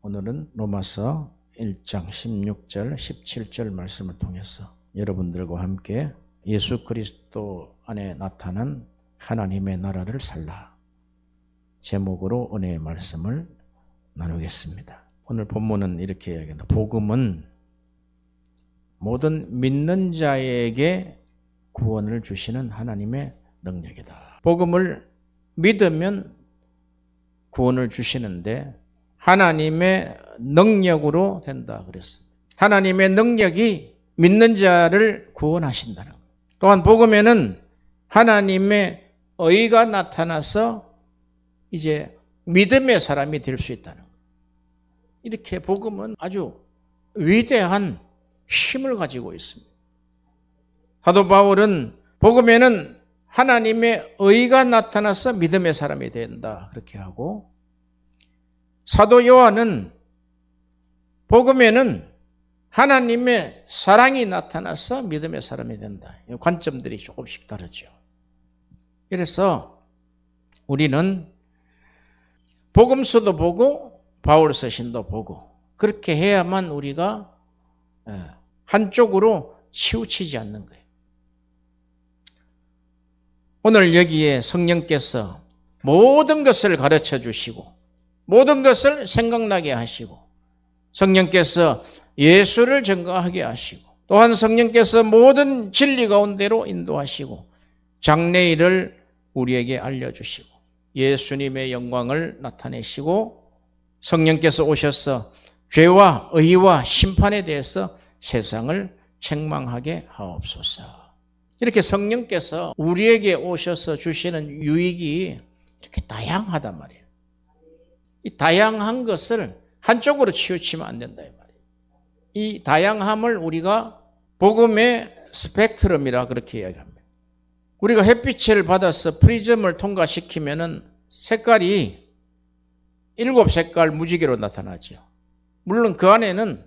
오늘은 로마서 1장 16절, 17절 말씀을 통해서 여러분들과 함께 예수 그리스도 안에 나타난 하나님의 나라를 살라 제목으로 은혜의 말씀을 나누겠습니다. 오늘 본문은 이렇게 이야기합니다. 복음은 모든 믿는 자에게 구원을 주시는 하나님의 능력이다. 복음을 믿으면 구원을 주시는데 하나님의 능력으로 된다 그랬습니다. 하나님의 능력이 믿는 자를 구원하신다는 것. 또한 복음에는 하나님의 의가 나타나서 이제 믿음의 사람이 될 수 있다는 것. 이렇게 복음은 아주 위대한 힘을 가지고 있습니다. 사도 바울은 복음에는 하나님의 의가 나타나서 믿음의 사람이 된다 그렇게 하고, 사도 요한은 복음에는 하나님의 사랑이 나타나서 믿음의 사람이 된다. 관점들이 조금씩 다르죠. 그래서 우리는 복음서도 보고 바울 서신도 보고 그렇게 해야만 우리가 한쪽으로 치우치지 않는 거예요. 오늘 여기에 성령께서 모든 것을 가르쳐 주시고 모든 것을 생각나게 하시고 성령께서 예수를 증거하게 하시고 또한 성령께서 모든 진리 가운데로 인도하시고 장래일을 우리에게 알려주시고 예수님의 영광을 나타내시고 성령께서 오셔서 죄와 의와 심판에 대해서 세상을 책망하게 하옵소서. 이렇게 성령께서 우리에게 오셔서 주시는 유익이 이렇게 다양하단 말이에요. 이 다양한 것을 한쪽으로 치우치면 안 된다 이 말이에요. 이 다양함을 우리가 복음의 스펙트럼이라 그렇게 이야기합니다. 우리가 햇빛을 받아서 프리즘을 통과시키면은 색깔이 7색깔 무지개로 나타나죠. 물론 그 안에는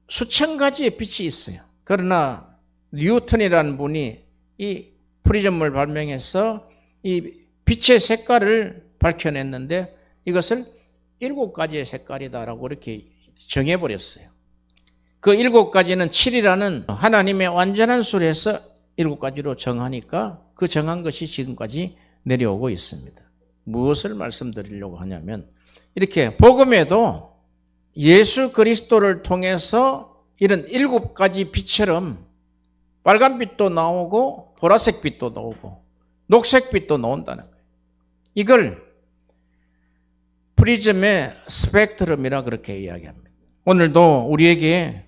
수천 가지의 빛이 있어요. 그러나 뉴턴이라는 분이 이 프리즘을 발명해서 이 빛의 색깔을 밝혀냈는데 이것을 7가지의 색깔이다라고 이렇게 정해버렸어요. 그 7가지는 7이라는 하나님의 완전한 수를 해서 7가지로 정하니까 그 정한 것이 지금까지 내려오고 있습니다. 무엇을 말씀드리려고 하냐면 이렇게 복음에도 예수 그리스도를 통해서 이런 7가지 빛처럼 빨간빛도 나오고 보라색 빛도 나오고 녹색 빛도 나온다는 거예요. 이걸 프리즘의 스펙트럼이라 그렇게 이야기합니다. 오늘도 우리에게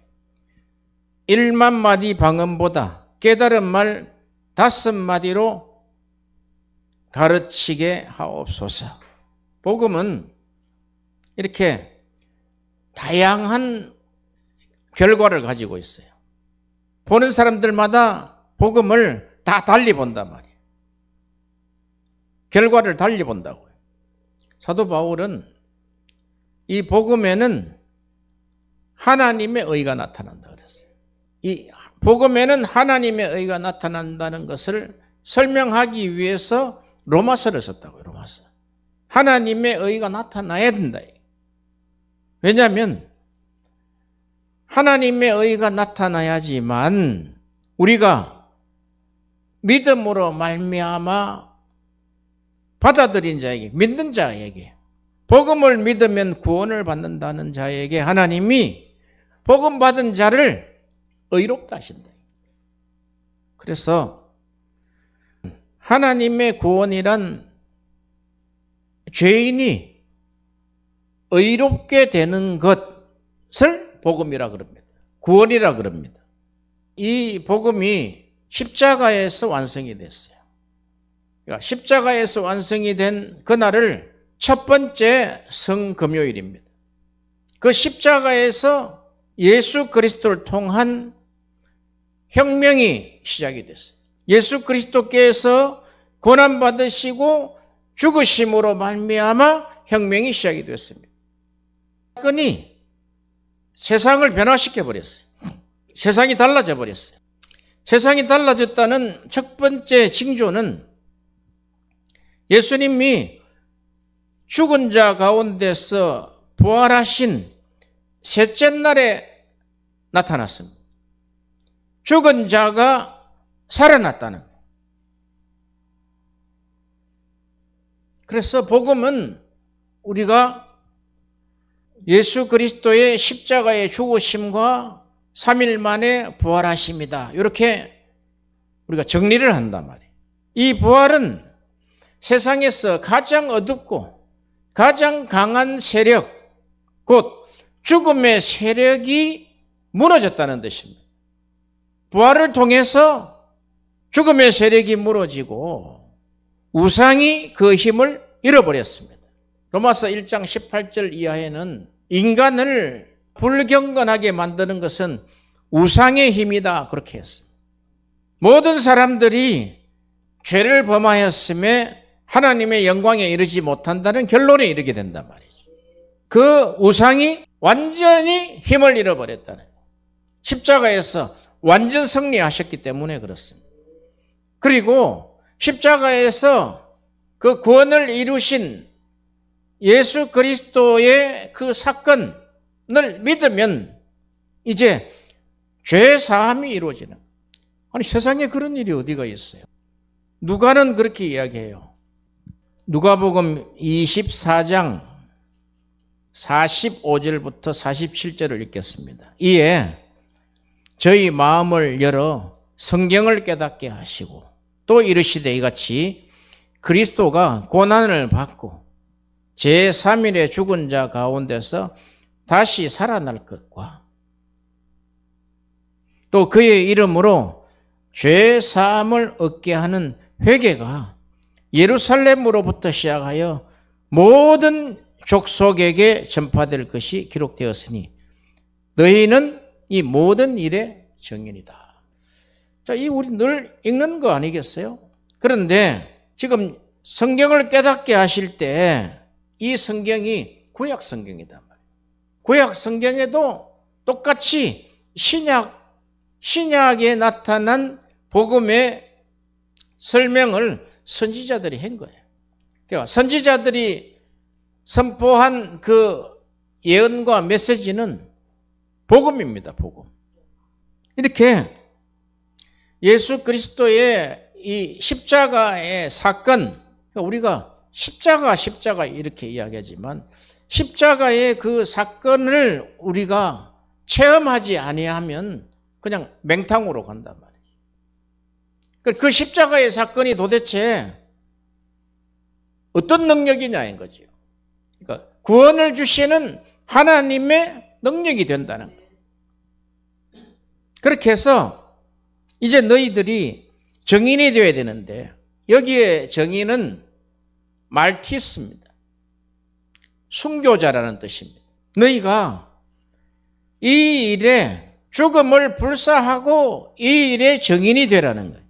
1만 마디 방언보다 깨달은 말 5마디로 가르치게 하옵소서. 복음은 이렇게 다양한 결과를 가지고 있어요. 보는 사람들마다 복음을 다 달리 본단 말이에요. 결과를 달리 본다고요. 사도 바울은 이 복음에는 하나님의 의가 나타난다 그랬어요. 이 복음에는 하나님의 의가 나타난다는 것을 설명하기 위해서 로마서를 썼다고요. 로마서. 하나님의 의가 나타나야 된다. 왜냐하면 하나님의 의가 나타나야지만 우리가 믿음으로 말미암아 받아들인 자에게, 믿는 자에게, 복음을 믿으면 구원을 받는다는 자에게 하나님이 복음 받은 자를 의롭다 하신다. 그래서 하나님의 구원이란 죄인이 의롭게 되는 것을 복음이라 그럽니다. 구원이라 그럽니다. 이 복음이 십자가에서 완성이 됐어요. 그러니까 십자가에서 완성이 된 그날을 첫 번째 성금요일입니다. 그 십자가에서 예수 그리스도를 통한 혁명이 시작이 됐어요. 예수 그리스도께서 고난받으시고 죽으심으로 말미암아 혁명이 시작이 됐습니다. 사건이 세상을 변화시켜 버렸어요. 세상이 달라져 버렸어요. 세상이 달라졌다는 첫 번째 징조는 예수님이 죽은 자 가운데서 부활하신 셋째 날에 나타났습니다. 죽은 자가 살아났다는 거예요. 그래서 복음은 우리가 예수 그리스도의 십자가의 죽으심과 3일 만에 부활하심이다, 이렇게 우리가 정리를 한단 말이에요. 이 부활은 세상에서 가장 어둡고 가장 강한 세력, 곧 죽음의 세력이 무너졌다는 뜻입니다. 부활을 통해서 죽음의 세력이 무너지고 우상이 그 힘을 잃어버렸습니다. 로마서 1장 18절 이하에는 인간을 불경건하게 만드는 것은 우상의 힘이다, 그렇게 했습니다. 모든 사람들이 죄를 범하였음에 하나님의 영광에 이르지 못한다는 결론에 이르게 된단 말이죠. 그 우상이 완전히 힘을 잃어버렸다는 거예요. 십자가에서 완전 승리하셨기 때문에 그렇습니다. 그리고 십자가에서 그 구원을 이루신 예수 그리스도의 그 사건을 믿으면 이제 죄 사함이 이루어지는. 아니, 세상에 그런 일이 어디가 있어요? 누가는 그렇게 이야기해요. 누가복음 24장 45절부터 47절을 읽겠습니다. 이에 저희 마음을 열어 성경을 깨닫게 하시고 또 이르시되 이같이 그리스도가 고난을 받고 제3일에 죽은 자 가운데서 다시 살아날 것과 또 그의 이름으로 죄 사함을 얻게 하는 회개가 예루살렘으로부터 시작하여 모든 족속에게 전파될 것이 기록되었으니 너희는 이 모든 일의 증인이다. 자, 이 우리 늘 읽는 거 아니겠어요? 그런데 지금 성경을 깨닫게 하실 때 이 성경이 구약 성경이단 말이에요. 구약 성경에도 똑같이 신약에 나타난 복음의 설명을 선지자들이 한 거예요. 그러니까 선지자들이 선포한 그 예언과 메시지는 복음입니다, 복음. 이렇게 예수 그리스도의 이 십자가의 사건, 우리가 십자가 이렇게 이야기하지만 십자가의 그 사건을 우리가 체험하지 아니하면 그냥 맹탕으로 간단 말이에요. 그 십자가의 사건이 도대체 어떤 능력이냐인 거죠. 그러니까 구원을 주시는 하나님의 능력이 된다는 거예요. 그렇게 해서 이제 너희들이 정인이 되어야 되는데, 여기에 정인은 말티스입니다. 순교자라는 뜻입니다. 너희가 이 일에 죽음을 불사하고 이 일에 정인이 되라는 거예요.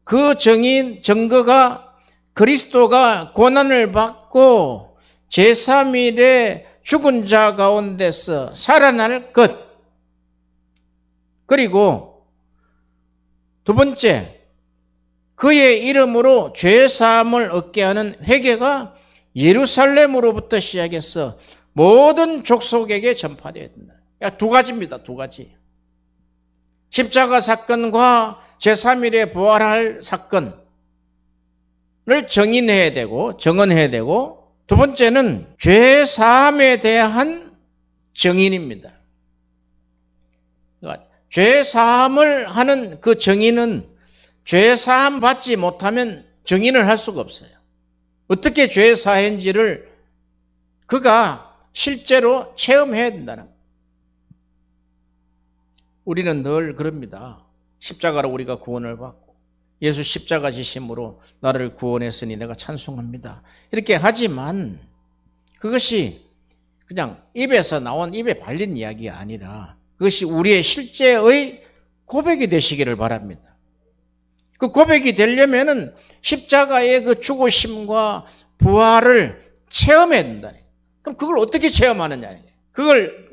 그 증거가 그리스도가 고난을 받고 제3일에 죽은 자 가운데서 살아날 것. 그리고 두 번째, 그의 이름으로 죄 사함을 얻게 하는 회개가 예루살렘으로부터 시작해서 모든 족속에게 전파되어야 된다. 두 가지입니다, 두 가지. 십자가 사건과 제3일에 부활할 사건을 정인해야 되고, 정언해야 되고, 두 번째는 죄 사함에 대한 정인입니다. 그러니까 죄 사함을 하는 그 정인은 죄 사함 받지 못하면 정인을 할 수가 없어요. 어떻게 죄 사했는지를 그가 실제로 체험해야 된다는 거예요. 우리는 늘 그럽니다. 십자가로 우리가 구원을 받고 예수 십자가 지심으로 나를 구원했으니 내가 찬송합니다, 이렇게 하지만 그것이 그냥 입에서 나온, 입에 발린 이야기가 아니라 그것이 우리의 실제의 고백이 되시기를 바랍니다. 그 고백이 되려면은 십자가의 그 죽으심과 부활을 체험해야 된다. 그럼 그걸 어떻게 체험하느냐? 그걸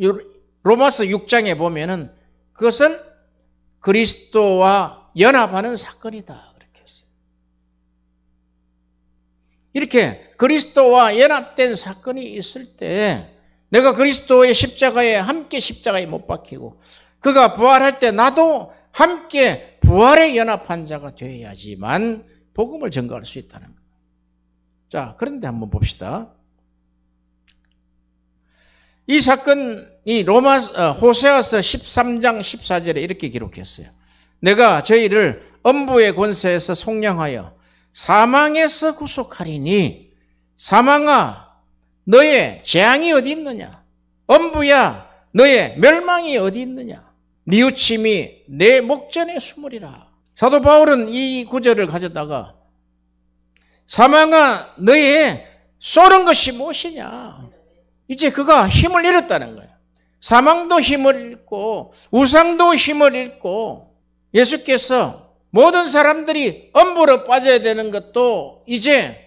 로마서 6장에 보면은 그것을 그리스도와 연합하는 사건이다, 그렇게 했어요. 이렇게 그리스도와 연합된 사건이 있을 때 내가 그리스도의 십자가에 함께 십자가에 못 박히고 그가 부활할 때 나도 함께 부활에 연합한 자가 되어야지만 복음을 전가할 수 있다는 거예요. 자, 그런데 한번 봅시다. 이 사건이 호세아서 13장 14절에 이렇게 기록했어요. 내가 저희를 엄부의 권세에서 속량하여 사망에서 구속하리니 사망아 너의 재앙이 어디 있느냐? 엄부야 너의 멸망이 어디 있느냐? 뉘우침이 내 목전에 숨으리라. 사도 바울은 이 구절을 가져다가 사망아 너의 쏘는 것이 무엇이냐? 이제 그가 힘을 잃었다는 거예요. 사망도 힘을 잃고 우상도 힘을 잃고 예수께서 모든 사람들이 엄부로 빠져야 되는 것도 이제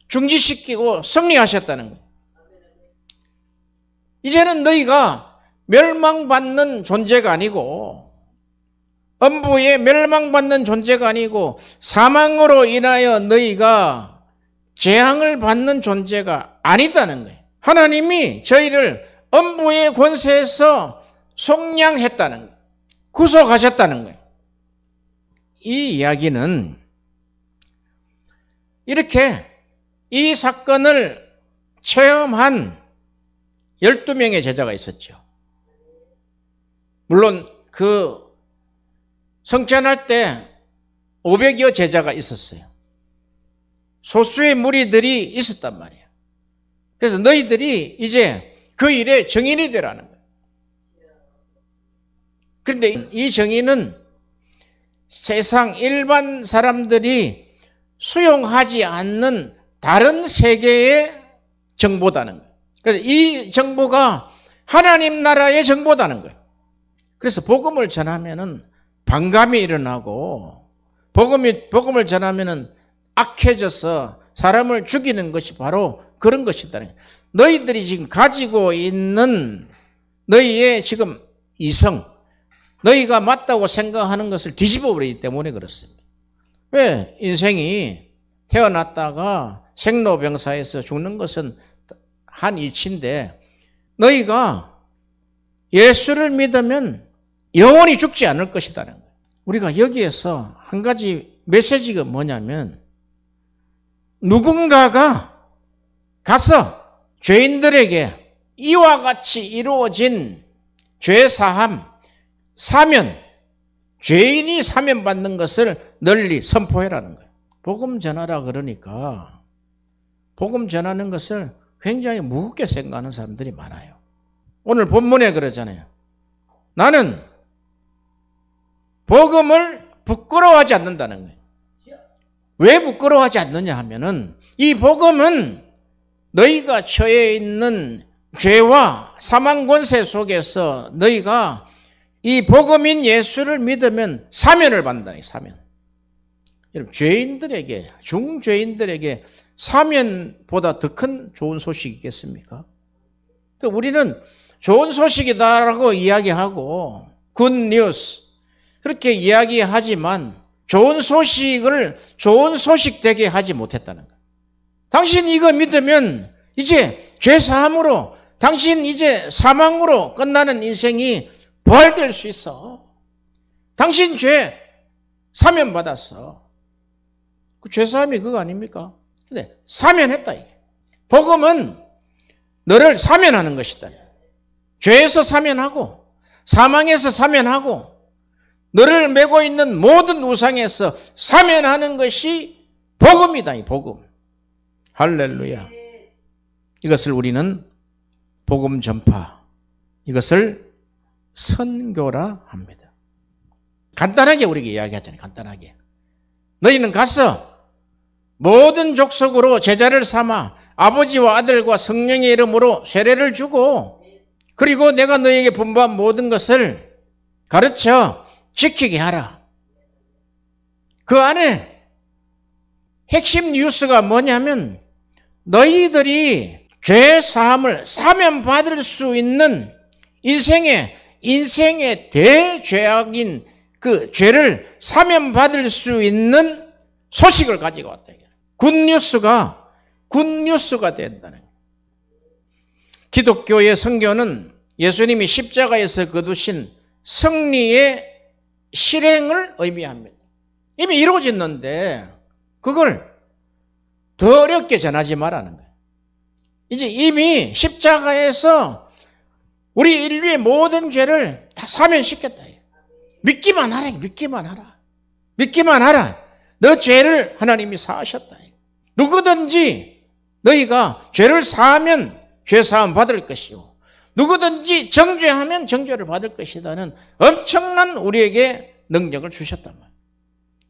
중지시키고 승리하셨다는 거예요. 이제는 너희가 멸망받는 존재가 아니고 엄부에 멸망받는 존재가 아니고 사망으로 인하여 너희가 재앙을 받는 존재가 아니다는 거예요. 하나님이 저희를 엄부의 권세에서 속량했다는 거예요. 구속하셨다는 거예요. 이 이야기는 이렇게 이 사건을 체험한 12명의 제자가 있었죠. 물론 그 성찬할 때 500여 제자가 있었어요. 소수의 무리들이 있었단 말이에요. 그래서 너희들이 이제 그 일에 증인이 되라는 거예요. 그런데 이 증인은 세상 일반 사람들이 수용하지 않는 다른 세계의 정보다는 거예요. 그래서 이 정보가 하나님 나라의 정보다는 거예요. 그래서 복음을 전하면은 반감이 일어나고 복음을 전하면은 악해져서 사람을 죽이는 것이 바로 그런 것이다. 너희들이 지금 가지고 있는 너희의 지금 이성, 너희가 맞다고 생각하는 것을 뒤집어 버리기 때문에 그렇습니다. 왜? 인생이 태어났다가 생로병사에서 죽는 것은 한 이치인데 너희가 예수를 믿으면 영원히 죽지 않을 것이다는 거예요. 우리가 여기에서 한 가지 메시지가 뭐냐면 누군가가 가서 죄인들에게 이와 같이 이루어진 죄사함, 사면, 죄인이 사면받는 것을 널리 선포해라는 거예요. 복음 전하라 그러니까 복음 전하는 것을 굉장히 무겁게 생각하는 사람들이 많아요. 오늘 본문에 그러잖아요. 나는 복음을 부끄러워하지 않는다는 거예요. 왜 부끄러워하지 않느냐 하면은 이 복음은 너희가 처해 있는 죄와 사망 권세 속에서 너희가 이 복음인 예수를 믿으면 사면을 받는다. 사면. 여러분 죄인들에게 중죄인들에게 사면보다 더 큰 좋은 소식이 있겠습니까? 그러니까 우리는 좋은 소식이다라고 이야기하고 굿뉴스 그렇게 이야기하지만 좋은 소식을 좋은 소식 되게 하지 못했다는 거예요. 당신 이거 믿으면 이제 죄사함으로 당신 이제 사망으로 끝나는 인생이 부활될 수 있어. 당신 죄 사면받았어. 그 죄사함이 그거 아닙니까? 근데 사면했다 이게. 복음은 너를 사면하는 것이다. 죄에서 사면하고 사망에서 사면하고 너를 메고 있는 모든 우상에서 사면하는 것이 복음이다. 이 복음. 할렐루야. 이것을 우리는 복음 전파, 이것을 선교라 합니다. 간단하게 우리에게 이야기하잖아요. 간단하게. 너희는 가서 모든 족속으로 제자를 삼아 아버지와 아들과 성령의 이름으로 세례를 주고 그리고 내가 너희에게 분부한 모든 것을 가르쳐 지키게 하라. 그 안에 핵심 뉴스가 뭐냐면 너희들이 죄 사함을 사면받을 수 있는 인생의 대죄악인 그 죄를 사면받을 수 있는 소식을 가지고 왔다. 굿뉴스가 굿뉴스가 된다는 거예요. 기독교의 선교는 예수님이 십자가에서 거두신 승리의 실행을 의미합니다. 이미 이루어졌는데 그걸 더 어렵게 전하지 말라는 거예요. 이제 이미 십자가에서 우리 인류의 모든 죄를 다 사면시켰다. 믿기만 하라. 믿기만 하라. 믿기만 하라. 너 죄를 하나님이 사하셨다. 누구든지 너희가 죄를 사하면 죄사함 받을 것이요 누구든지 정죄하면 정죄를 받을 것이다는 엄청난 우리에게 능력을 주셨단 말이에요.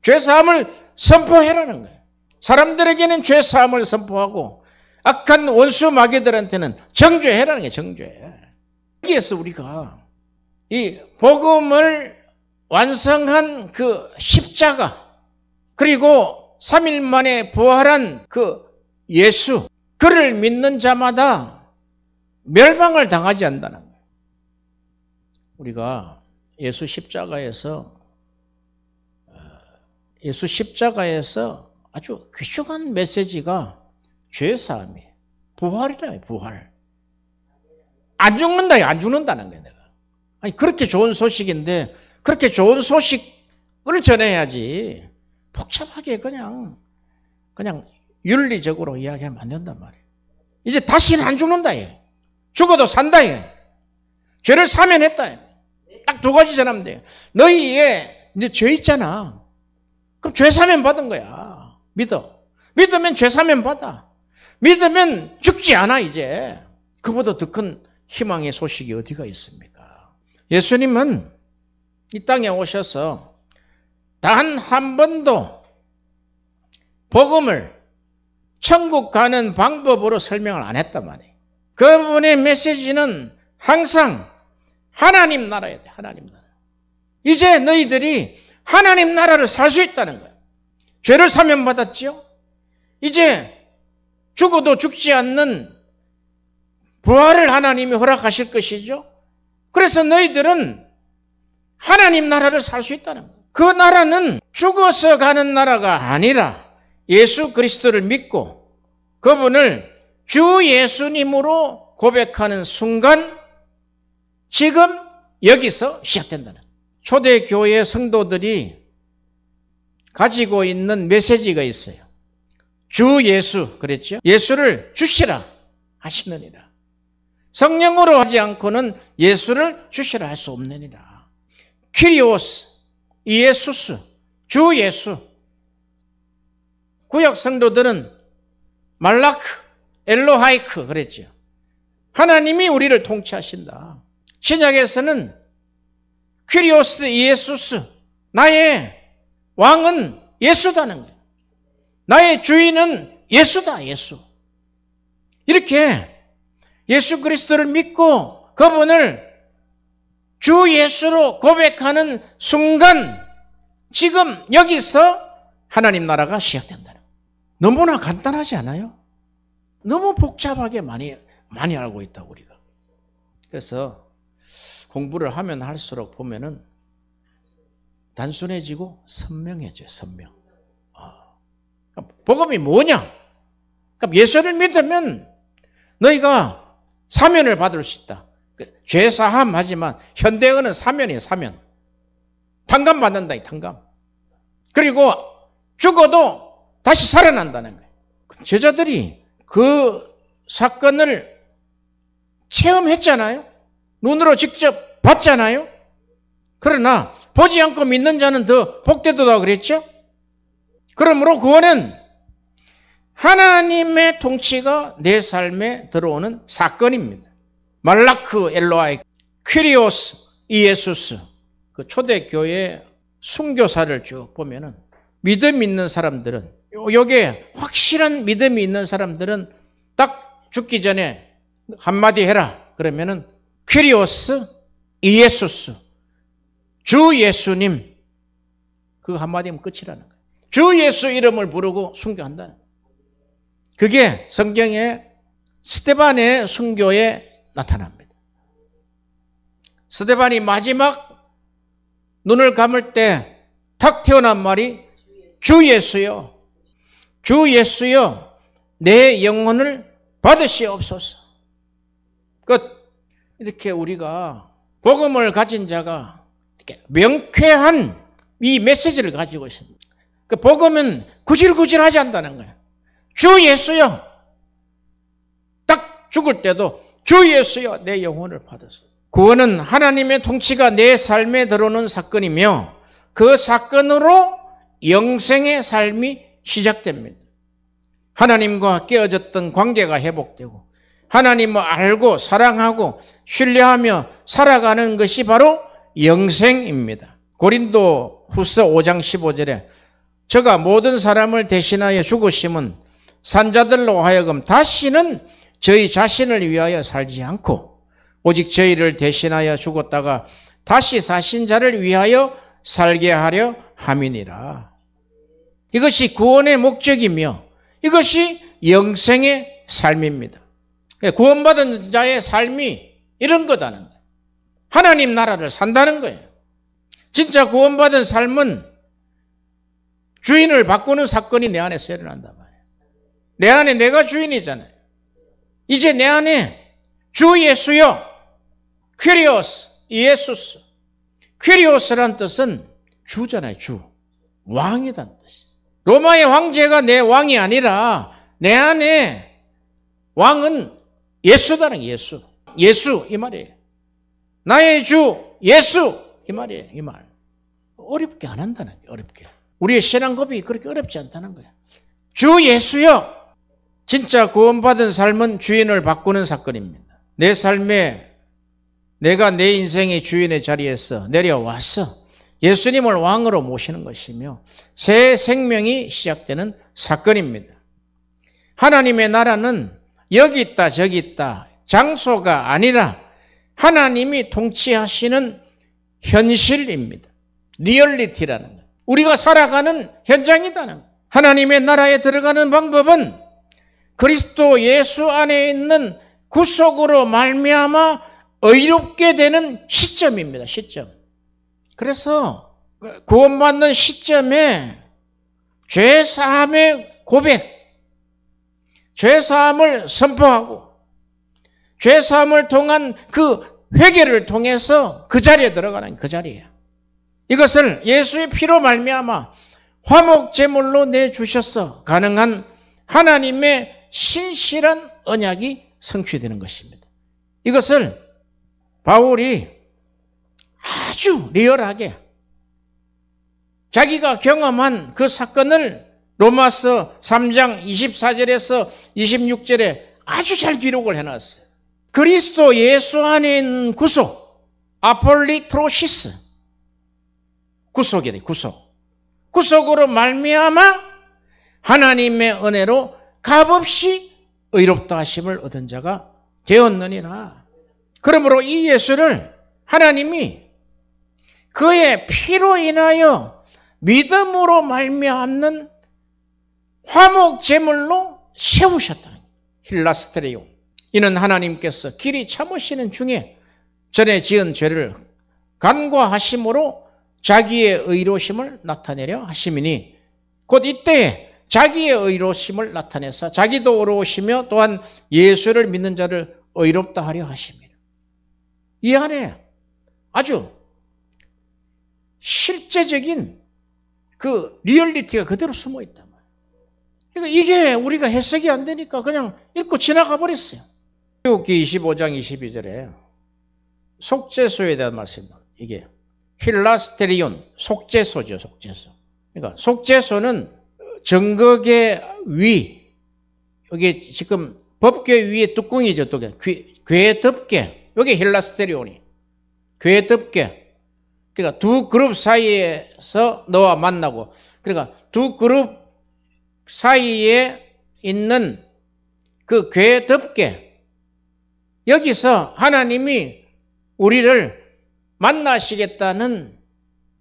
죄사함을 선포해라는 거예요. 사람들에게는 죄사함을 선포하고 악한 원수 마귀들한테는 정죄해라는 게 정죄. 여기에서 우리가 이 복음을 완성한 그 십자가 그리고 3일 만에 부활한 그 예수 그를 믿는 자마다 멸망을 당하지 않는다는 거예요. 우리가 예수 십자가에서 아주 귀중한 메시지가 죄사함이에요. 부활이라요. 부활. 안 죽는다. 안 죽는다는 거예요. 내가. 아니 그렇게 좋은 소식인데 그렇게 좋은 소식을 전해야지 복잡하게 그냥 윤리적으로 이야기하면 안 된단 말이에요. 이제 다시는 안 죽는다. 얘. 죽어도 산다. 얘. 죄를 사면했다. 얘. 딱 두 가지 전하면 돼요. 너희의 이제 죄 있잖아. 그럼 죄 사면 받은 거야. 믿어. 믿으면 죄 사면 받아. 믿으면 죽지 않아 이제. 그보다 더 큰 희망의 소식이 어디가 있습니까? 예수님은 이 땅에 오셔서 단 한 번도 복음을 천국 가는 방법으로 설명을 안 했단 말이에요. 그분의 메시지는 항상 하나님 나라야 돼. 하나님 나라. 이제 너희들이 하나님 나라를 살 수 있다는 거예요. 죄를 사면 받았지요. 이제 죽어도 죽지 않는 부활을 하나님이 허락하실 것이죠. 그래서 너희들은 하나님 나라를 살 수 있다는 거예요. 그 나라는 죽어서 가는 나라가 아니라 예수 그리스도를 믿고 그분을 주 예수님으로 고백하는 순간 지금 여기서 시작된다는 거예요. 초대교회 성도들이 가지고 있는 메시지가 있어요. 주 예수 그랬죠. 예수를 주시라 하시느니라. 성령으로 하지 않고는 예수를 주시라 할 수 없느니라. 키리오스, 이에수스, 주 예수. 구약 성도들은 말라크, 엘로하이크 그랬죠. 하나님이 우리를 통치하신다. 신약에서는 키리오스, 이에수스, 나의 왕은 예수다는 거예요. 나의 주인은 예수다, 예수. 이렇게 예수 그리스도를 믿고 그분을 주 예수로 고백하는 순간 지금 여기서 하나님 나라가 시작된다는 거예요. 너무나 간단하지 않아요? 너무 복잡하게 많이 알고 있다고 우리가. 그래서 공부를 하면 할수록 보면은 단순해지고 선명해져요. 선명. 복음이 뭐냐? 그럼 예수를 믿으면 너희가 사면을 받을 수 있다. 죄사함 하지만 현대어는 사면이에요. 사면. 탕감 받는다. 탕감. 그리고 죽어도 다시 살아난다는 거예요. 제자들이 그 사건을 체험했잖아요. 눈으로 직접 봤잖아요. 그러나 보지 않고 믿는 자는 더 복되도다 그랬죠. 그러므로 구원은 하나님의 통치가 내 삶에 들어오는 사건입니다. 말라크, 엘로하이, 퀴리오스, 이에수스 그 초대교회 순교사를 쭉 보면은 믿음 있는 사람들은 여기에 확실한 믿음이 있는 사람들은 딱 죽기 전에 한마디 해라 그러면은 퀴리오스, 이에수스, 주 예수님 그 한마디면 끝이라는 거예요. 주 예수 이름을 부르고 순교한다는 거예요. 그게 성경의 스데반의 순교에 나타납니다. 스데반이 마지막 눈을 감을 때 탁 태어난 말이 주 예수여, 주 예수여, 내 영혼을 받으시옵소서. 끝. 이렇게 우리가 복음을 가진 자가 이렇게 명쾌한 이 메시지를 가지고 있습니다. 그 복음은 구질구질하지 않다는 거예요. 주 예수여, 딱 죽을 때도 주 예수여 내 영혼을 받으소서. 구원은 하나님의 통치가 내 삶에 들어오는 사건이며 그 사건으로 영생의 삶이 시작됩니다. 하나님과 깨어졌던 관계가 회복되고 하나님을 알고 사랑하고 신뢰하며 살아가는 것이 바로 영생입니다. 고린도 후서 5장 15절에 저가 모든 사람을 대신하여 죽으심은 산자들로 하여금 다시는 저희 자신을 위하여 살지 않고 오직 저희를 대신하여 죽었다가 다시 사신 자를 위하여 살게 하려 함이니라. 이것이 구원의 목적이며 이것이 영생의 삶입니다. 구원받은 자의 삶이 이런 거다는 거예요. 하나님 나라를 산다는 거예요. 진짜 구원받은 삶은 주인을 바꾸는 사건이 내 안에서 일어난단 말이에요. 내 안에 내가 주인이잖아요. 이제 내 안에 주 예수여, 퀴리오스, 예수스. 퀴리오스란 뜻은 주잖아요. 주. 왕이란 뜻이에요. 로마의 황제가 내 왕이 아니라 내 안에 왕은 예수다는 예수. 예수 이 말이에요. 나의 주 예수 이 말이에요. 이 말. 어렵게 안 한다는 거예요. 어렵게. 우리의 신앙 고백이 그렇게 어렵지 않다는 거예요. 주 예수여. 진짜 구원받은 삶은 주인을 바꾸는 사건입니다. 내 삶에 내가 내 인생의 주인의 자리에서 내려와서 예수님을 왕으로 모시는 것이며 새 생명이 시작되는 사건입니다. 하나님의 나라는 여기 있다 저기 있다 장소가 아니라 하나님이 통치하시는 현실입니다. 리얼리티라는 것. 우리가 살아가는 현장이다는 것. 하나님의 나라에 들어가는 방법은 그리스도 예수 안에 있는 구속으로 말미암아 의롭게 되는 시점입니다. 시점. 그래서 구원받는 시점에 죄사함의 고백, 죄사함을 선포하고 죄사함을 통한 그 회개를 통해서 그 자리에 들어가는 그 자리예요. 이것을 예수의 피로 말미암아 화목제물로 내주셔서 가능한 하나님의 신실한 언약이 성취되는 것입니다. 이것을 바울이 아주 리얼하게 자기가 경험한 그 사건을 로마서 3장 24절에서 26절에 아주 잘 기록을 해놨어요. 그리스도 예수 안에 있는 구속, 아폴리트로시스, 구속이래, 구속. 구속으로 말미암아 하나님의 은혜로 값없이 의롭다 하심을 얻은 자가 되었느니라. 그러므로 이 예수를 하나님이 그의 피로 인하여 믿음으로 말미암는 화목제물로 세우셨다. 힐라스테레온. 이는 하나님께서 길이 참으시는 중에 전에 지은 죄를 간과하심으로 자기의 의로심을 나타내려 하심이니 곧 이때에 자기의 의로심을 나타내서 자기도 의로우시며 또한 예수를 믿는 자를 의롭다 하려 하심이라. 이 안에 아주 실제적인 그 리얼리티가 그대로 숨어 있단 말이에요. 그러니까 이게 우리가 해석이 안 되니까 그냥 읽고 지나가 버렸어요. 출애굽기 25장 22절에 속죄소에 대한 말씀입니다. 이게 힐라스테리온, 속죄소죠. 속죄소. 그러니까 속죄소는 정극의 위, 여기 지금 법궤 위에 뚜껑이죠. 또 궤덮개, 여기 힐라스테리온이 궤덮개. 그러니까 두 그룹 사이에서 너와 만나고, 그러니까 두 그룹 사이에 있는 그 궤덮개, 여기서 하나님이 우리를 만나시겠다는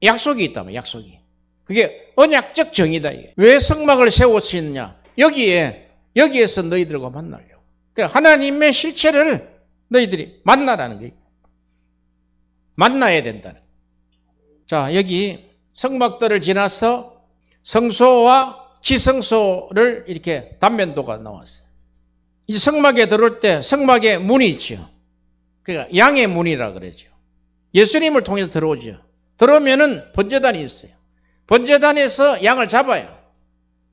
약속이 있다면, 약속이. 그게 언약적 정의다. 이게. 왜 성막을 세웠느냐? 여기에서 너희들과 만나려고. 그러니까 하나님의 실체를 너희들이 만나라는 거예요. 만나야 된다는 거예요. 자, 여기 성막들을 지나서 성소와 지성소를 이렇게 단면도가 나왔어요. 이 성막에 들어올 때 성막에 문이 있죠. 그러니까 양의 문이라 그러죠. 예수님을 통해서 들어오죠. 들어오면은 번제단이 있어요. 번제단에서 양을 잡아요.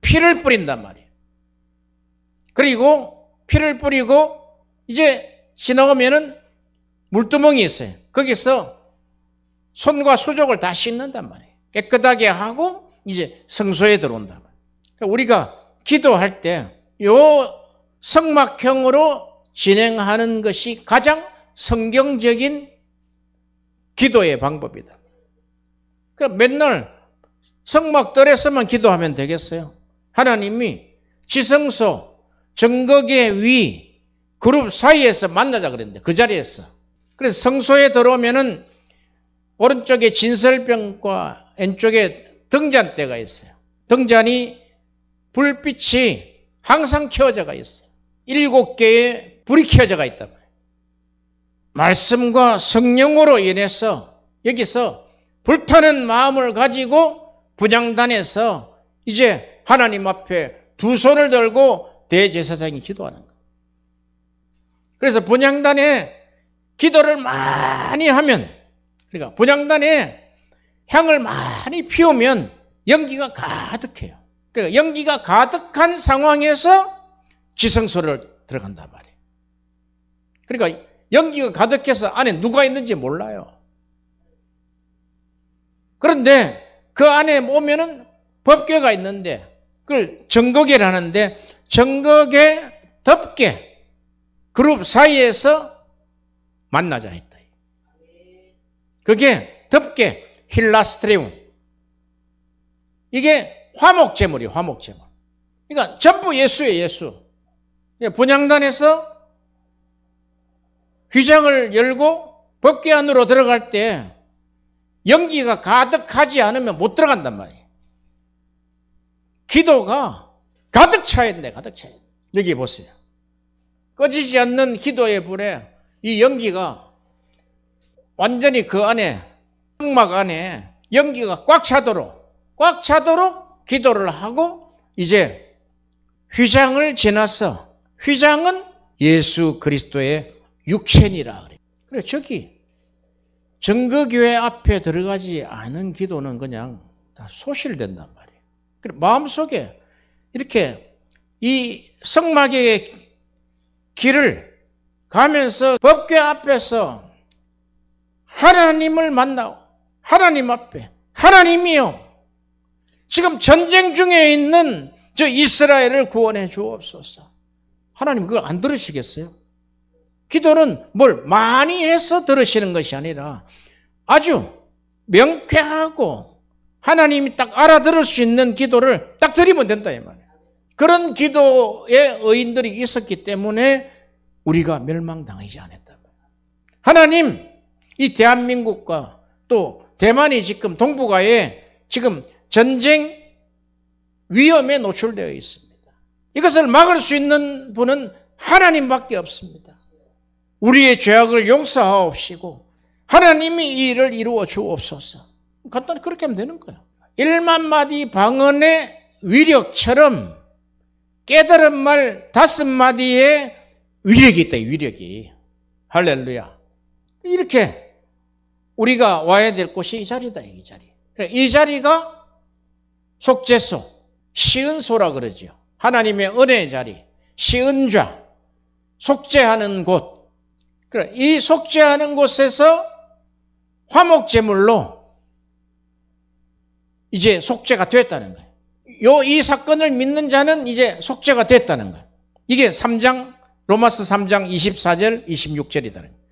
피를 뿌린단 말이에요. 그리고 피를 뿌리고 이제 지나가면은 물두멍이 있어요. 거기서 손과 수족을 다 씻는단 말이에요. 깨끗하게 하고 이제 성소에 들어온단 말이에요. 그러니까 우리가 기도할 때 요 성막형으로 진행하는 것이 가장 성경적인 기도의 방법이다. 그러니까 맨날 성막들에서만 기도하면 되겠어요? 하나님이 지성소, 정거계 위, 그룹 사이에서 만나자 그랬는데 그 자리에서. 그래서 성소에 들어오면은 오른쪽에 진설병과 왼쪽에 등잔대가 있어요. 등잔이 불빛이 항상 켜져가 있어요. 7개의 불이 켜져가 있단 말이에요. 말씀과 성령으로 인해서 여기서 불타는 마음을 가지고 분향단에서 이제 하나님 앞에 두 손을 들고 대제사장이 기도하는 거예요. 그래서 분향단에 기도를 많이 하면, 그러니까 분향단에 향을 많이 피우면 연기가 가득해요. 그러니까 연기가 가득한 상황에서 지성소를 들어간단 말이에요. 그러니까 연기가 가득해서 안에 누가 있는지 몰라요. 그런데 그 안에 오면은 법궤가 있는데 그걸 정거계라는데 정거계 덮개 그룹 사이에서 만나자 했다. 그게 덮개 힐라스트레움. 이게 화목제물이에요. 화목제물. 그러니까 전부 예수예요. 예수. 분향단에서 휘장을 열고 법궤 안으로 들어갈 때 연기가 가득하지 않으면 못 들어간단 말이에요. 기도가 가득 차 있네. 가득 차 있네. 여기 보세요. 꺼지지 않는 기도의 불에 이 연기가 완전히 그 안에 성막 안에 연기가 꽉 차도록 기도를 하고 이제 휘장을 지나서 휘장은 예수 그리스도의 육체니라 그래요. 그래 저기 정거교회 앞에 들어가지 않은 기도는 그냥 다 소실된단 말이에요. 그래 마음속에 이렇게 이 성막의 길을 가면서 법궤 앞에서 하나님을 만나고 하나님 앞에 하나님이요 지금 전쟁 중에 있는 저 이스라엘을 구원해 주옵소서. 하나님 그걸 안 들으시겠어요? 기도는 뭘 많이 해서 들으시는 것이 아니라 아주 명쾌하고 하나님이 딱 알아들을 수 있는 기도를 딱 드리면 된다 이 말이에요. 그런 기도의 의인들이 있었기 때문에 우리가 멸망당하지 않았다. 하나님 이 대한민국과 또 대만이 지금 동북아에 지금 전쟁 위험에 노출되어 있습니다. 이것을 막을 수 있는 분은 하나님밖에 없습니다. 우리의 죄악을 용서하옵시고 하나님이 이 일을 이루어 주옵소서. 간단히 그렇게 하면 되는 거예요. 1만 마디 방언의 위력처럼 깨달은 말 5마디의 위력이 있다. 위력이. 할렐루야. 이렇게 우리가 와야 될 곳이 이 자리다. 이 자리. 이 자리가 속죄소, 시은소라 그러죠. 하나님의 은혜의 자리, 시은좌, 속죄하는 곳. 이 속죄하는 곳에서 화목제물로 이제 속죄가 됐다는 거예요. 이 사건을 믿는 자는 이제 속죄가 됐다는 거예요. 이게 3장, 로마서 3장 24절, 26절이다.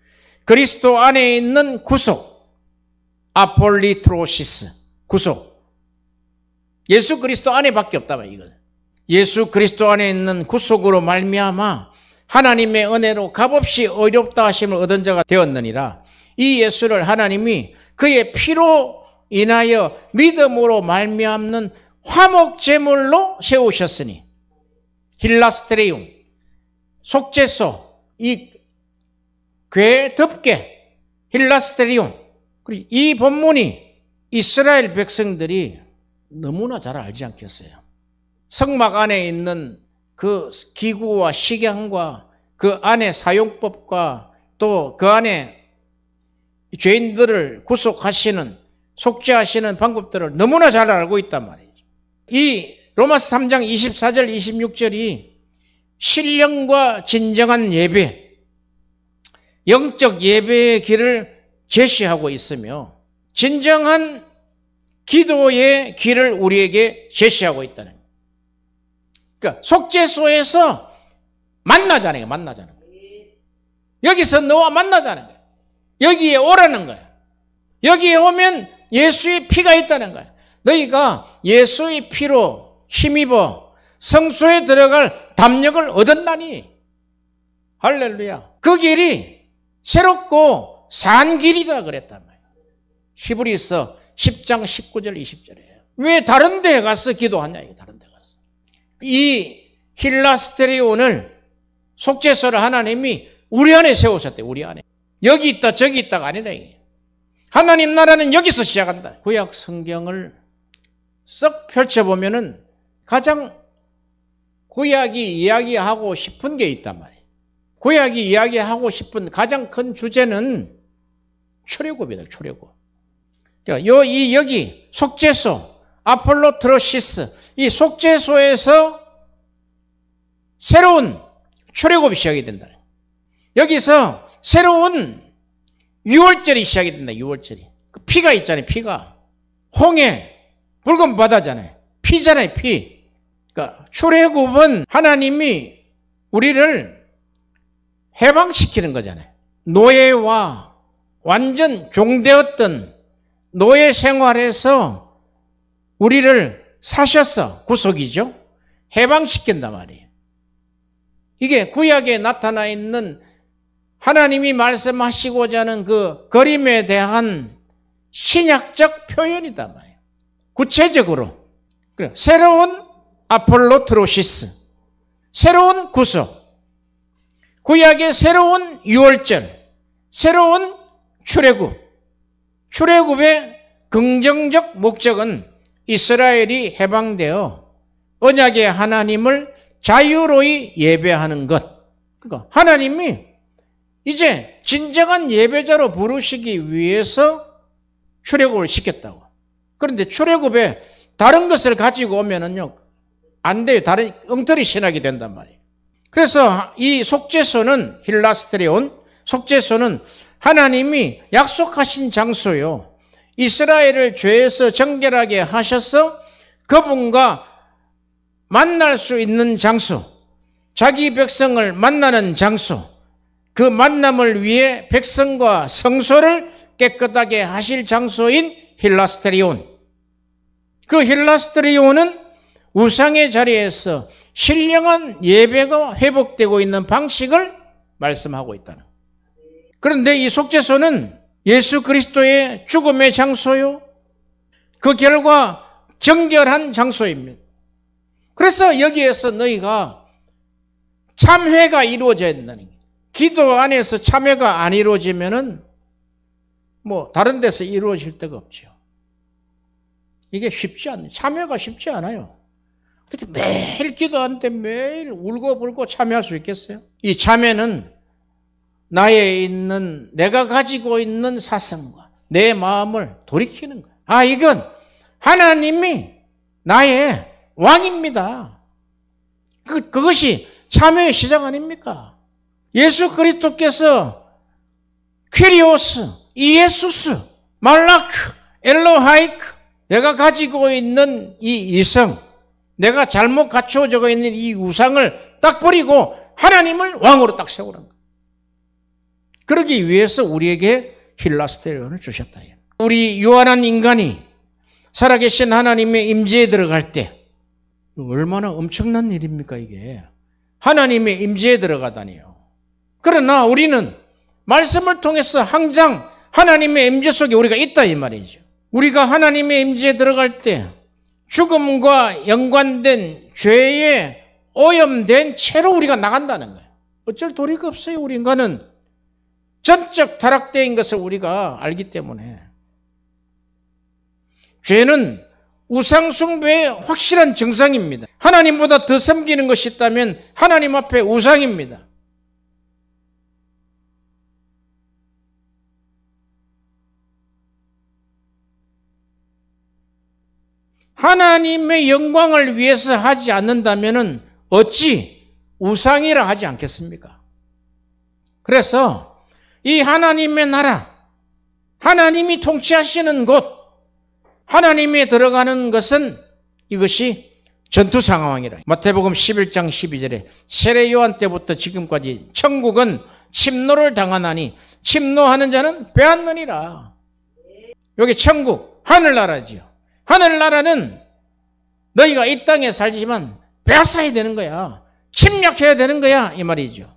그리스도 안에 있는 구속, 아폴리트로시스, 구속. 예수 그리스도 안에밖에 없다. 이거는. 예수 그리스도 안에 있는 구속으로 말미암아 하나님의 은혜로 값없이 의롭다 하심을 얻은 자가 되었느니라. 이 예수를 하나님이 그의 피로 인하여 믿음으로 말미암는 화목제물로 세우셨으니 힐라스트레움, 속죄소, 이 궤 덮개, 힐라스트레움. 그리고 이 본문이 이스라엘 백성들이 너무나 잘 알지 않겠어요? 성막 안에 있는 그 기구와 식양과 그 안에 사용법과 또 그 안에 죄인들을 구속하시는, 속죄하시는 방법들을 너무나 잘 알고 있단 말이죠. 이 로마서 3장 24절 26절이 신령과 진정한 예배, 영적 예배의 길을 제시하고 있으며 진정한 기도의 길을 우리에게 제시하고 있다는 거예요. 그러니까 속죄소에서 만나자는 거예요. 여기서 너와 만나자는 거예요. 여기에 오라는 거예요. 여기에 오면 예수의 피가 있다는 거예요. 너희가 예수의 피로 힘입어 성소에 들어갈 담력을 얻었나니. 할렐루야. 그 길이 새롭고 산 길이다 그랬단 말이에요. 히브리서 10장 19절 20절이에요. 왜 다른 데에 가서 기도하냐, 다른 데 가서. 이 힐라스테리온을, 속죄소를 하나님이 우리 안에 세우셨대요. 우리 안에. 여기 있다 저기 있다가 아니다. 이게. 하나님 나라는 여기서 시작한다. 구약 성경을 썩 펼쳐보면은 가장 구약이 이야기하고 싶은 게 있단 말이에요. 구약이 이야기하고 싶은 가장 큰 주제는 출애굽이다. 출애굽. 그러니까 여기 속죄소, 아폴로트로시스, 이 속죄소에서 새로운 출애굽이 시작이 된다. 여기서 새로운 유월절이 시작이 된다. 유월절이. 그 피가 있잖아요. 피가. 홍해, 붉은 바다잖아요. 피잖아요. 피. 그러니까 출애굽은 하나님이 우리를 해방시키는 거잖아요. 노예와 완전 종되었던 노예 생활에서 우리를 사셔서 구속이죠. 해방시킨단 말이에요. 이게 구약에 나타나 있는 하나님이 말씀하시고자 하는 그 그림에 대한 신약적 표현이단 말이에요. 구체적으로. 새로운 아폴로트로시스, 새로운 구속, 구약의 새로운 유월절, 새로운 출애굽. 출애굽의 긍정적 목적은 이스라엘이 해방되어 언약의 하나님을 자유로이 예배하는 것. 그러니까 하나님이 이제 진정한 예배자로 부르시기 위해서 출애굽을 시켰다고. 그런데 출애굽에 다른 것을 가지고 오면은요, 안 돼요. 다른 엉터리 신학이 된단 말이에요. 그래서 이 속죄소는 힐라스테리온, 속죄소는 하나님이 약속하신 장소요. 이스라엘을 죄에서 정결하게 하셔서 그분과 만날 수 있는 장소, 자기 백성을 만나는 장소, 그 만남을 위해 백성과 성소를 깨끗하게 하실 장소인 힐라스테리온. 그 힐라스테리온은 우상의 자리에서 신령한 예배가 회복되고 있는 방식을 말씀하고 있다는. 그런데 이 속죄소는 예수 그리스도의 죽음의 장소요. 그 결과 정결한 장소입니다. 그래서 여기에서 너희가 참회가 이루어져야 된다는 거예요. 기도 안에서 참회가 안 이루어지면은 뭐 다른 데서 이루어질 데가 없죠. 이게 쉽지 않아요. 참회가 쉽지 않아요. 어떻게 매일 기도하는데 매일 울고불고 참회할 수 있겠어요? 이 참회는 나에 있는, 내가 가지고 있는 사상과 내 마음을 돌이키는 거예요. 아, 이건 하나님이 나의 왕입니다. 그것이 참회의 시작 아닙니까? 예수 그리스도께서 퀴리오스, 이에수스, 말라크, 엘로하이크, 내가 가지고 있는 이 이성, 내가 잘못 갖추어져 있는 이 우상을 딱 버리고 하나님을 왕으로 딱 세우라는 거예요. 그러기 위해서 우리에게 힐라스테리온을 주셨다. 우리 유한한 인간이 살아계신 하나님의 임재에 들어갈 때 얼마나 엄청난 일입니까 이게. 하나님의 임재에 들어가다니요. 그러나 우리는 말씀을 통해서 항상 하나님의 임재 속에 우리가 있다 이 말이죠. 우리가 하나님의 임재에 들어갈 때 죽음과 연관된 죄에 오염된 채로 우리가 나간다는 거예요. 어쩔 도리가 없어요. 우리 인간은 전적 타락되어인 것을 우리가 알기 때문에. 죄는 우상숭배의 확실한 정상입니다. 하나님보다 더 섬기는 것이 있다면 하나님 앞에 우상입니다. 하나님의 영광을 위해서 하지 않는다면 어찌 우상이라 하지 않겠습니까? 그래서 이 하나님의 나라, 하나님이 통치하시는 곳, 하나님이 들어가는 것은 이것이 전투 상황이라. 마태복음 11장 12절에 세례 요한 때부터 지금까지 천국은 침노를 당하나니 침노하는 자는 빼앗느니라. 여기 천국, 하늘나라지요. 하늘나라는 너희가 이 땅에 살지만 빼앗아야 되는 거야. 침략해야 되는 거야. 이 말이죠.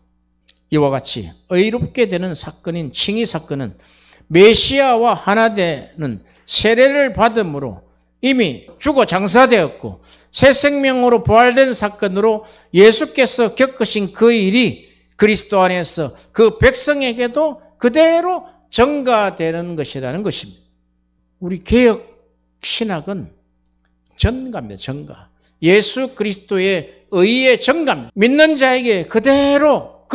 이와 같이 의롭게 되는 사건인 칭의 사건은 메시아와 하나 되는 세례를 받음으로 이미 죽어 장사되었고 새 생명으로 부활된 사건으로 예수께서 겪으신 그 일이 그리스도 안에서 그 백성에게도 그대로 전가되는 것이라는 것입니다. 우리 개혁 신학은 전가입니다. 전가. 예수 그리스도의 의의 전가입니다. 믿는 자에게 그대로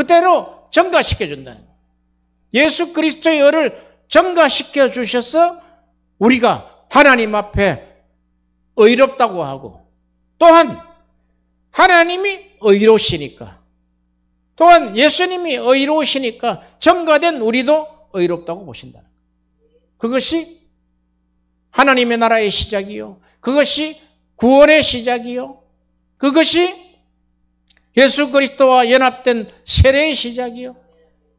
전가시켜준다는 거예요. 예수 그리스도의 의를 전가시켜 주셔서 우리가 하나님 앞에 의롭다고 하고 또한 하나님이 의로우시니까 또한 예수님이 의로우시니까 전가된 우리도 의롭다고 보신다는 거예요. 그것이 하나님의 나라의 시작이요. 그것이 구원의 시작이요. 그것이 예수 그리스도와 연합된 세례의 시작이요.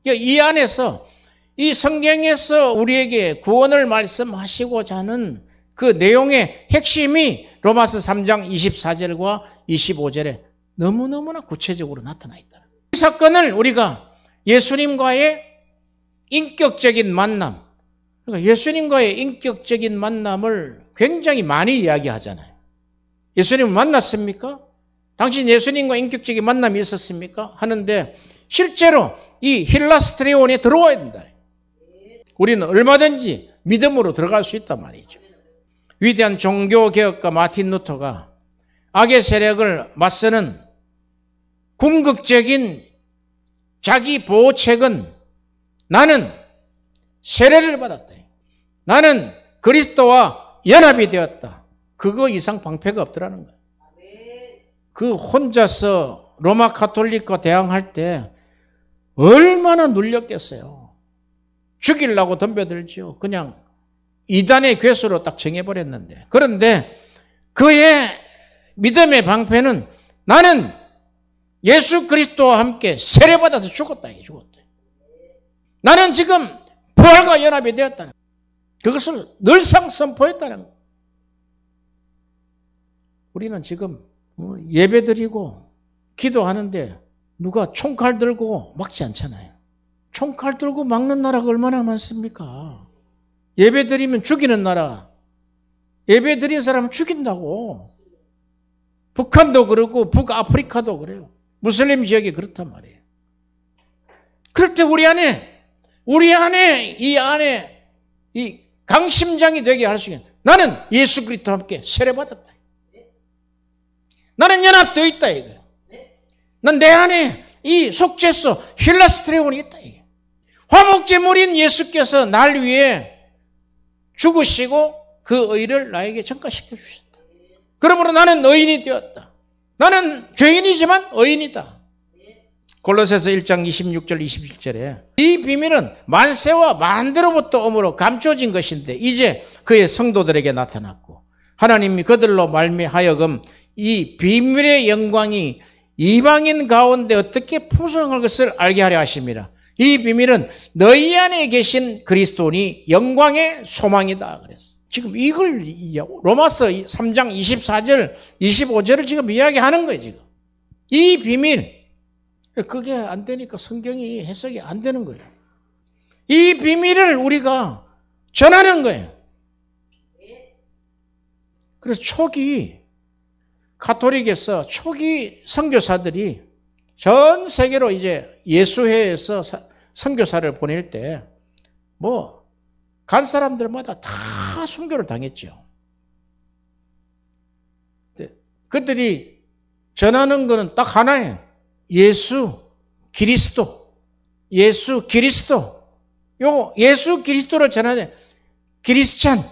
이 안에서 이 성경에서 우리에게 구원을 말씀하시고자 하는 그 내용의 핵심이 로마서 3장 24절과 25절에 너무너무나 구체적으로 나타나 있다. 이 사건을 우리가 예수님과의 인격적인 만남, 그러니까 예수님과의 인격적인 만남을 굉장히 많이 이야기하잖아요. 예수님을 만났습니까? 당신 예수님과 인격적인 만남이 있었습니까? 하는데 실제로 이 힐라스트레온에 들어와야 된다. 우리는 얼마든지 믿음으로 들어갈 수 있단 말이죠. 위대한 종교개혁가 마틴 루터가 악의 세력을 맞서는 궁극적인 자기 보호책은 나는 세례를 받았다. 나는 그리스도와 연합이 되었다. 그거 이상 방패가 없더라는 거예요. 그 혼자서 로마 가톨릭과 대항할 때 얼마나 눌렸겠어요. 죽이려고 덤벼들죠. 그냥 이단의 괴수로 딱 정해버렸는데. 그런데 그의 믿음의 방패는 나는 예수 그리스도와 함께 세례받아서 죽었다. 죽었다. 나는 지금 부활과 연합이 되었다는 그것을 늘상 선포했다는 거예요. 우리는 지금 예배드리고 기도하는데 누가 총칼 들고 막지 않잖아요. 총칼 들고 막는 나라가 얼마나 많습니까? 예배드리면 죽이는 나라. 예배드린 사람은 죽인다고. 북한도 그러고 북아프리카도 그래요. 무슬림 지역이 그렇단 말이에요. 그럴 때 우리 안에 이 강심장이 되게 할 수 있는 나는 예수 그리스도와 함께 세례받았다. 나는 연합되어 있다 이거예요. 난 내 안에 이 속죄소 힐라스트레온이 있다 이게. 화목제물인 예수께서 날 위해 죽으시고 그 의를 나에게 전가시켜 주셨다. 그러므로 나는 의인이 되었다. 나는 죄인이지만 의인이다. 골로새서 1장 26절 27절에 이 비밀은 만세와 만대로부터 오므로 감춰진 것인데 이제 그의 성도들에게 나타났고 하나님이 그들로 말미하여금 이 비밀의 영광이 이방인 가운데 어떻게 풍성할 것을 알게 하려 하심이라. 이 비밀은 너희 안에 계신 그리스도니 영광의 소망이다 그랬어. 지금 이걸 로마서 3장 24절 25절을 지금 이야기하는 거예요. 지금 이 비밀, 그게 안 되니까 성경이 해석이 안 되는 거예요. 이 비밀을 우리가 전하는 거예요. 그래서 초기 가톨릭에서 초기 선교사들이 전 세계로 이제 예수회에서 선교사를 보낼 때 간 사람들마다 다 순교를 당했죠. 그들이 전하는 것은 딱 하나예요. 예수 그리스도. 예수 그리스도. 요 예수 그리스도를 전하는 크리스찬.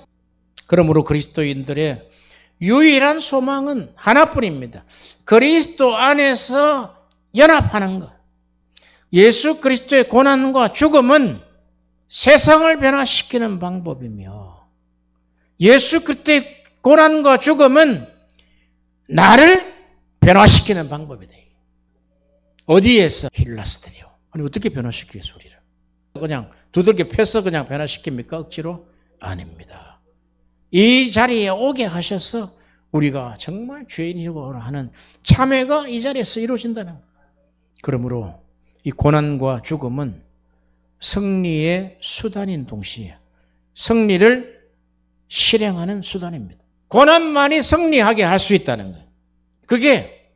그러므로 그리스도인들의 유일한 소망은 하나뿐입니다. 그리스도 안에서 연합하는 것. 예수 그리스도의 고난과 죽음은 세상을 변화시키는 방법이며 예수 그리스도의 고난과 죽음은 나를 변화시키는 방법이다. 어디에서? 힐라스트리오. 아니 어떻게 변화시키겠어 우리를? 그냥 두들겨 패서 그냥 변화시킵니까? 억지로? 아닙니다. 이 자리에 오게 하셔서 우리가 정말 죄인이라고 하는 참회가 이 자리에서 이루어진다는 거예요. 그러므로 이 고난과 죽음은 승리의 수단인 동시에 승리를 실행하는 수단입니다. 고난만이 승리하게 할 수 있다는 거예요. 그게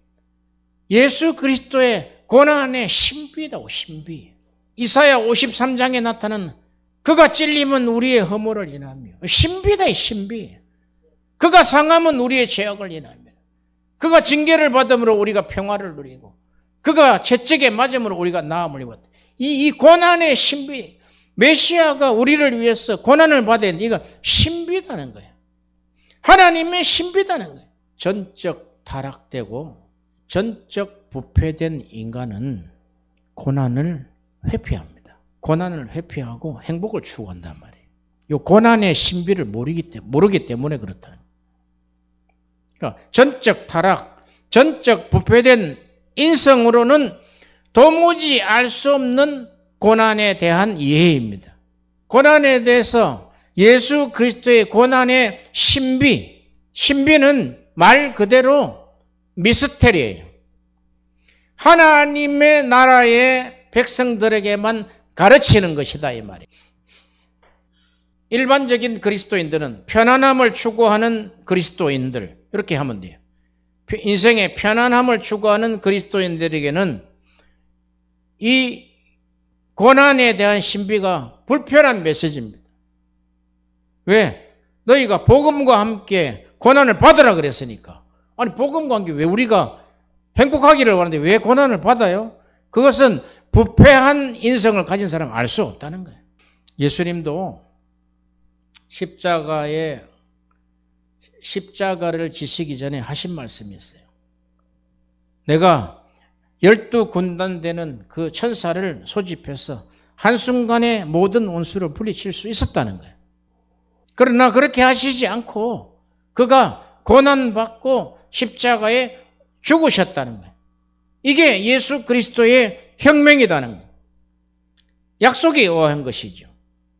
예수 그리스도의 고난의 신비다고, 신비. 이사야 53장에 나타나는 그가 찔림은 우리의 허물을 인하며, 신비다, 이 신비. 그가 상함은 우리의 죄악을 인하며, 그가 징계를 받음으로 우리가 평화를 누리고, 그가 채찍에 맞음으로 우리가 나음을 입었다. 이 고난의 신비, 메시아가 우리를 위해서 고난을 받아야 이거 신비다는 거예요. 하나님의 신비다는 거예요. 전적 타락되고 전적 부패된 인간은 고난을 회피합니다. 고난을 회피하고 행복을 추구한단 말이에요. 이 고난의 신비를 모르기 때문에 그렇다는 거예요. 그러니까 전적 타락, 전적 부패된 인성으로는 도무지 알 수 없는 고난에 대한 이해입니다. 고난에 대해서 예수 그리스도의 고난의 신비는 말 그대로 미스테리예요. 하나님의 나라의 백성들에게만 가르치는 것이다 이 말이에요. 일반적인 그리스도인들은 편안함을 추구하는 그리스도인들 이렇게 하면 돼요. 인생의 편안함을 추구하는 그리스도인들에게는 이 고난에 대한 신비가 불편한 메시지입니다. 왜? 너희가 복음과 함께 고난을 받으라 그랬으니까. 아니 복음과 함께 왜 우리가 행복하기를 원하는데 왜 고난을 받아요? 그것은 부패한 인성을 가진 사람은 알 수 없다는 거예요. 예수님도 십자가를 지시기 전에 하신 말씀이 있어요. 내가 12군단 되는 그 천사를 소집해서 한순간에 모든 원수를 물리칠 수 있었다는 거예요. 그러나 그렇게 하시지 않고 그가 고난받고 십자가에 죽으셨다는 거예요. 이게 예수 그리스도의 혁명이라는 거예요. 약속에 의한 것이죠.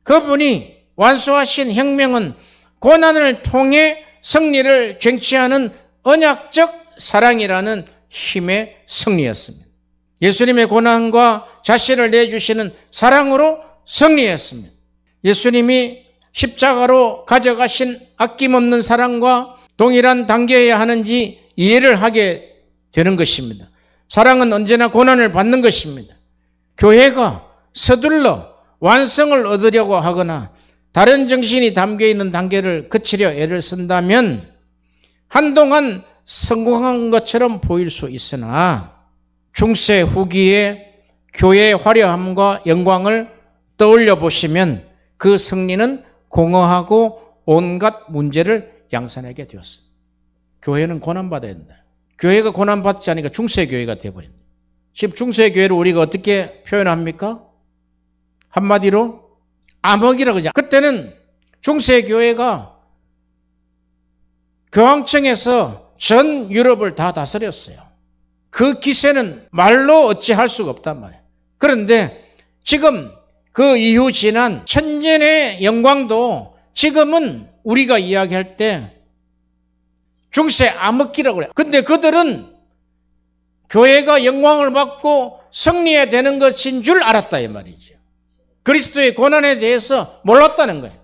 그분이 완수하신 혁명은 고난을 통해 승리를 쟁취하는 언약적 사랑이라는 힘의 승리였습니다. 예수님의 고난과 자신을 내주시는 사랑으로 승리했습니다. 예수님이 십자가로 가져가신 아낌없는 사랑과 동일한 단계여야 하는지 이해를 하게 되는 것입니다. 사랑은 언제나 고난을 받는 것입니다. 교회가 서둘러 완성을 얻으려고 하거나 다른 정신이 담겨있는 단계를 거치려 애를 쓴다면 한동안 성공한 것처럼 보일 수 있으나 중세 후기에 교회의 화려함과 영광을 떠올려 보시면 그 승리는 공허하고 온갖 문제를 양산하게 되었습니다. 교회는 고난받아야 된다. 교회가 고난받지 않으니까 중세교회가 되어버린다. 지금 중세교회를 우리가 어떻게 표현합니까? 한마디로 암흑이라고 하죠. 그때는 중세교회가 교황청에서 전 유럽을 다 다스렸어요. 그 기세는 말로 어찌할 수가 없단 말이에요. 그런데 지금 그 이후 지난 천년의 영광도 지금은 우리가 이야기할 때 중세 암흑기라고 그래요. 근데 그들은 교회가 영광을 받고 승리해야 되는 것인 줄 알았다 이 말이죠. 그리스도의 고난에 대해서 몰랐다는 거예요.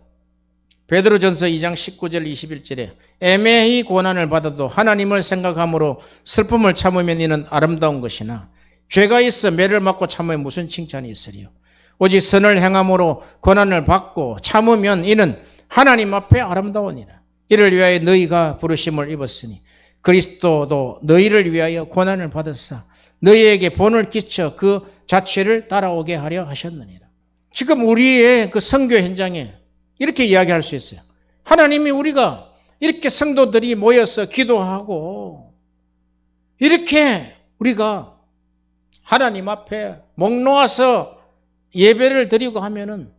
베드로전서 2장 19절 21절에 애매히 고난을 받아도 하나님을 생각함으로 슬픔을 참으면 이는 아름다운 것이나 죄가 있어 매를 맞고 참으면 무슨 칭찬이 있으리요. 오직 선을 행함으로 고난을 받고 참으면 이는 하나님 앞에 아름다우니라. 이를 위하여 너희가 부르심을 입었으니 그리스도도 너희를 위하여 고난을 받으사 너희에게 본을 끼쳐 그 자취를 따라오게 하려 하셨느니라. 지금 우리의 그 선교 현장에 이렇게 이야기할 수 있어요. 하나님이 우리가 이렇게 성도들이 모여서 기도하고 이렇게 우리가 하나님 앞에 목 놓아서 예배를 드리고 하면은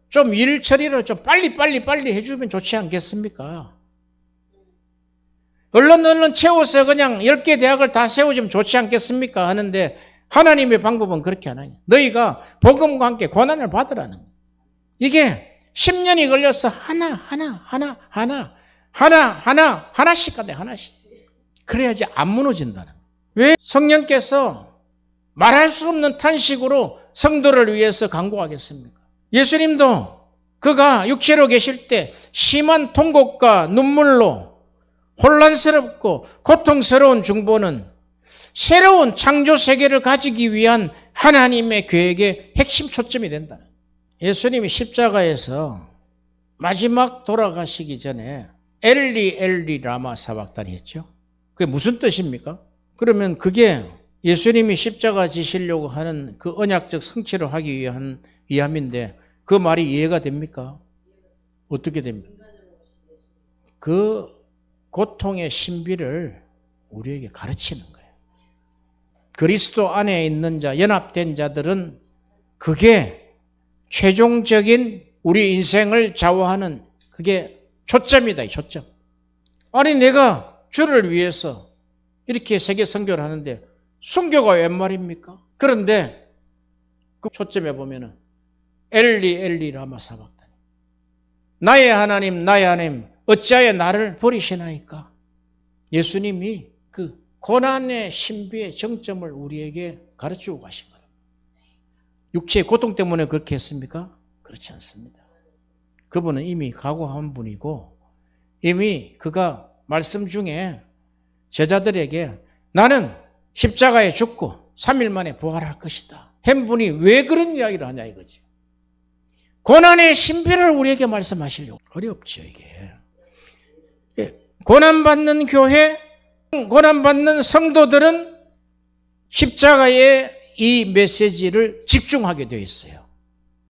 좀 일 처리를 좀 빨리 해주면 좋지 않겠습니까? 얼른 채워서 그냥 10개 대학을 다 세워주면 좋지 않겠습니까? 하는데 하나님의 방법은 그렇게 안 하냐. 너희가 복음과 함께 고난을 받으라는 거예요. 이게 10년이 걸려서 하나씩 가대, 하나씩. 그래야지 안 무너진다는 거예요. 왜 성령께서 말할 수 없는 탄식으로 성도를 위해서 간구하겠습니까? 예수님도 그가 육체로 계실 때 심한 통곡과 눈물로 혼란스럽고 고통스러운 중보는 새로운 창조 세계를 가지기 위한 하나님의 계획의 핵심 초점이 된다. 예수님이 십자가에서 마지막 돌아가시기 전에 엘리 라마 사박다니 했죠. 그게 무슨 뜻입니까? 그러면 그게 예수님이 십자가 지시려고 하는 그 언약적 성취를 하기 위함인데 그 말이 이해가 됩니까? 어떻게 됩니까? 그 고통의 신비를 우리에게 가르치는 거예요. 그리스도 안에 있는 자, 연합된 자들은 그게 최종적인 우리 인생을 좌우하는 그게 초점이다, 이 초점. 아니, 내가 주를 위해서 이렇게 세계 선교를 하는데 선교가 웬 말입니까? 그런데 그 초점에 보면은 엘리 라마 사박다니. 나의 하나님 어찌하여 나를 버리시나이까? 예수님이 그 고난의 신비의 정점을 우리에게 가르치고 가신 거예요. 육체의 고통 때문에 그렇게 했습니까? 그렇지 않습니다. 그분은 이미 각오한 분이고 이미 그가 말씀 중에 제자들에게 나는 십자가에 죽고 3일 만에 부활할 것이다 한 분이 왜 그런 이야기를 하냐 이거지. 고난의 신비를 우리에게 말씀하시려고. 어렵죠 이게. 고난받는 교회, 고난받는 성도들은 십자가의 이 메시지를 집중하게 되어 있어요.